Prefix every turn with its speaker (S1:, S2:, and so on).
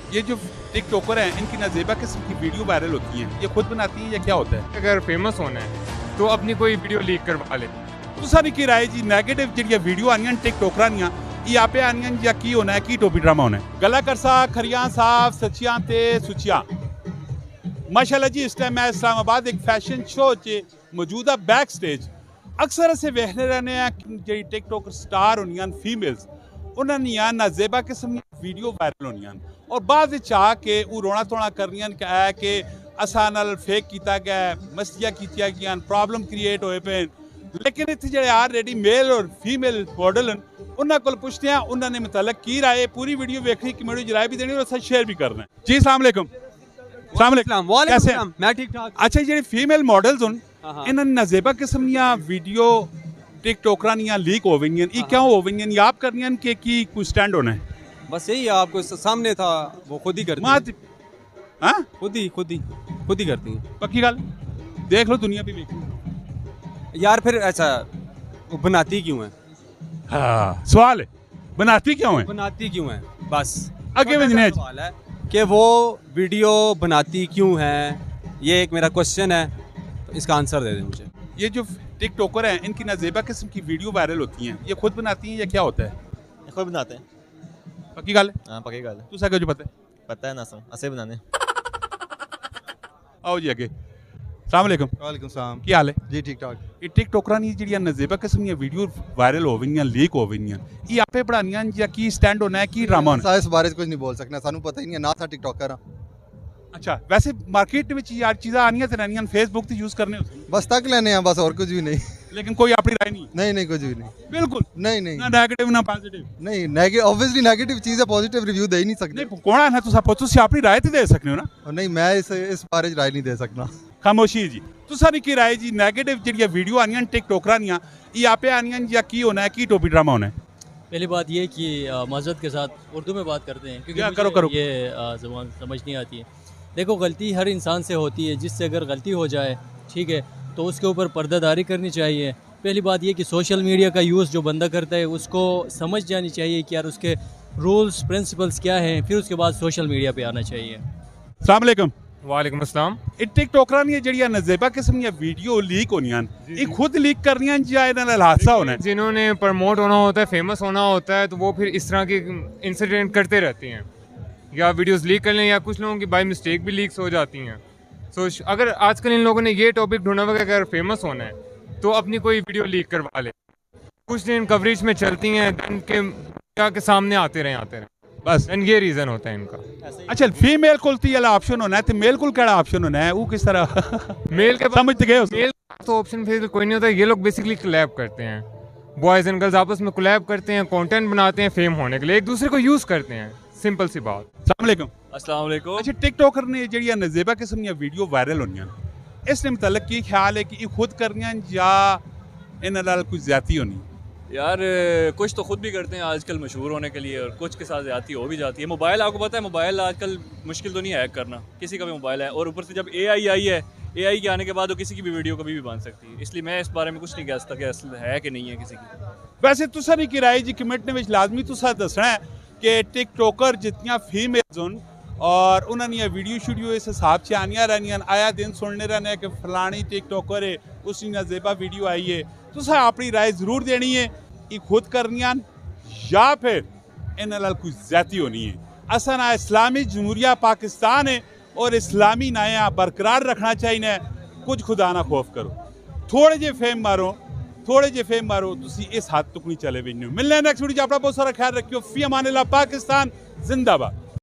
S1: ये जो टिकटॉकर हैं इनकी नाजेबा किस्म की वीडियो वायरल होती हैं, ये खुद बनाती हैं या क्या होता है?
S2: अगर फेमस होना है तो अपनी कोई वीडियो लीक करवा ले।
S1: तो सारी की राय जी नेगेटिव जी वीडियो आनियां टिकटॉकर आनियां ये आपे आनियां या की होना है की टोपी ड्रामा होना है? गला करसा खरियां साफ सचियां ते सुचियां माशाल्लाह जी। इस टाइम मैं इस्लामाबाद एक फैशन शो च मौजूदा बैक स्टेज अक्सर असें वेखने रहने हैं जी टिकटॉक स्टार होनियां फीमेल्स उन्होंने नाजेबा किस्म वीडियो वायरल होनियां और बाद चाह के वो रोना धोना करनियां कि असा नाल फेक किया गया मस्तियां कीतियां गई प्रॉब्लम क्रिएट होए पे। लेकिन इतने जो ऑलरेडी मेल और फीमेल मॉडल उन्होंने को पुछते हैं उन्होंने मतलब की राय पूरी वीडियो वेखनी कमेंट च राय भी देनी और शेयर भी करना है जी। अस्सलाम वालेकुम। कैसे हैं?
S3: मैं ठीक ठाक।
S1: अच्छा जी फीमेल मॉडल्स इन्होंने नाजेबा किस्म दियां वीडियो टिकटॉकरां दियां लीक हो गई हैं, क्यों हो गई हैं? आप करनी कि की कोई स्टैंड होना है?
S3: बस यही है, आपको सामने था वो खुद ही करती है।
S1: हाँ
S3: खुद ही करती है।
S1: पक्की गल देख लो दुनिया भी देखी
S3: यार फिर ऐसा वो बनाती क्यों है?
S1: हाँ सवाल है बनाती क्यों है?
S3: बनाती क्यों है बस
S1: आगे बढ़ने
S3: सवाल है कि वो वीडियो बनाती क्यों है, ये एक मेरा क्वेश्चन है, तो इसका आंसर दे दें मुझे।
S1: ये जो टिकटॉकर हैं इनकी नाजेबा किस्म की वीडियो वायरल होती हैं, ये खुद बनाती हैं या क्या होता है?
S4: खुद बनाते हैं।
S1: पक्की गल है?
S4: हाँ पक्की गल है।
S1: तुसा क्यों
S4: पता है ना सम असे बनाने।
S1: आओ जी अगे। अस्सलाम वालेकुम।
S5: वालेकुम सलाम।
S1: की हाल है
S5: जी ठीक ठाक।
S1: ये टिकटॉकरां दी जिहड़ियां नाजेबा किस्म दी वीडियो वायरल हो गई लीक हो गई ये आपे बनानियां या की स्टैंड होना है की ड्रामा होना है?
S5: इस बारे कुछ नहीं बोल सकना, सानू पता ही नहीं है ना था टिकटॉकर हां।
S1: अच्छा वैसे मार्केट में यार चीज़ां आनियां ते रहनियां फेसबुक ते यूज करने होते हैं
S5: बस तक लेने हैं बस, और कुछ भी नहीं।
S1: लेकिन कोई अपनी राय नहीं?
S5: नहीं कुछ भी नहीं।
S1: बिल्कुल
S5: नहीं
S1: ना नेगेटिव ना पॉजिटिव?
S5: नहीं नेगेटिव, ऑब्वियसली नेगेटिव चीज है, पॉजिटिव रिव्यू दे ही नहीं सकते।
S1: नहीं कौन है तुसी अपनी राय ते दे सकते हो ना?
S5: और नहीं मैं इस बारे राय नहीं दे सकता।
S1: खामोशी है जी। तुसारी की राय जी नेगेटिव जी वीडियो आनियां टिकटॉकरां दियां ये आपे आनियां या की होना है की टोपी ड्रामा होना है?
S6: पहली बात ये कि माजरत के साथ उर्दू में बात करते हैं क्योंकि
S1: करो।
S6: ये ज़बान समझ नहीं आती है। देखो गलती हर इंसान से होती है, जिससे अगर गलती हो जाए ठीक है तो उसके ऊपर पर्दादारी करनी चाहिए। पहली बात ये कि सोशल मीडिया का यूज़ जो बंदा करता है उसको समझ जानी चाहिए कि यार उसके रूल्स प्रिंसिपल्स क्या हैं, फिर उसके बाद सोशल मीडिया पे आना चाहिए।
S1: अस्सलाम वालेकुम।
S2: वालेकुम अस्सलाम।
S1: टिकटॉकरां दी जिहड़ियां नाजेबा किस्म दी वीडियो लीक होनियां ये खुद लीक करनियां या इन्हां नाल हादसा होना है?
S2: जिन्होंने प्रमोट होना होता है, फेमस होना होता है, तो वो फिर इस तरह के इंसिडेंट करते रहते हैं, या वीडियोस लीक कर लें या कुछ लोगों की बाय मिस्टेक भी लीक्स हो जाती हैं। सो अगर आजकल इन लोगों ने ये टॉपिक ढूंढा हुआ कि अगर फेमस होना है तो अपनी कोई वीडियो लीक करवा ले, कुछ दिन कवरेज में चलती हैं, के सामने आते रहे बस, एंड ये रीज़न होता है इनका।
S1: अच्छा फीमेल को वाला ऑप्शन होना है तो मेल को केड़ा ऑप्शन होना है? वो किस तरह
S2: मेल के
S1: समझ गए?
S2: मेल तो ऑप्शन फिर कोई नहीं होता। ये लोग बेसिकली कोलैब करते हैं, बॉयज़ एंड गर्ल्स आपस में कोलैब करते हैं, कंटेंट बनाते हैं फेम होने के लिए, एक दूसरे को यूज़ करते हैं, सिंपल सी बात।
S1: अस्सलाम वालेकुम।
S7: अस्सलाम वालेकुम।
S1: अच्छा टिकटॉकर ने जिहड़ियां नाजेबा किस्म दी वीडियो वायरल होनियां इसने मतलब की ख्याल है कि ये खुद करनियां या इन्हां नाल कोई ज्यादती होनी?
S7: यार कुछ तो खुद भी करते हैं आजकल मशहूर होने के लिए, और कुछ के साथ ज़्यादती हो भी जाती है। मोबाइल आपको पता है, मोबाइल आजकल मुश्किल तो नहीं है हैक करना, किसी का भी मोबाइल है, और ऊपर से जब AI आई है, AI के आने के बाद वो किसी की भी वीडियो कभी भी बन सकती है। इसलिए मैं इस बारे में कुछ नहीं कह सकता कि असल है कि नहीं है किसी की।
S1: वैसे तुसारी की राय जी कमेंट में लाजमी तुसा दसना है कि टिकटॉकर जितनियां फीमेल्स होन और उन्होंने वीडियो शूडियो इस हिसाब से आनियां रहनियां, आया दिन सुनने रहने कि फलानी टिकटॉकर है उसकी नाजेबा वीडियो आई है। तुसा अपनी राय जरूर देनी है कि खुद करनियां या फिर इन्हां नाल कोई ज्यादती होनी है। असा ना इस्लामी जमहूरिया पाकिस्तान है और इस्लामी नाया बरकरार रखना चाहिए। कुछ खुदा ना खौफ करो, थोड़े जे फेम मारो तुसी इस हद तक नहीं चले भी। मिलने नेक्स्ट वीडियो। अपना बहुत सारा ख्याल रखियो। फी अमान अल्लाह। पाकिस्तान जिंदाबाद।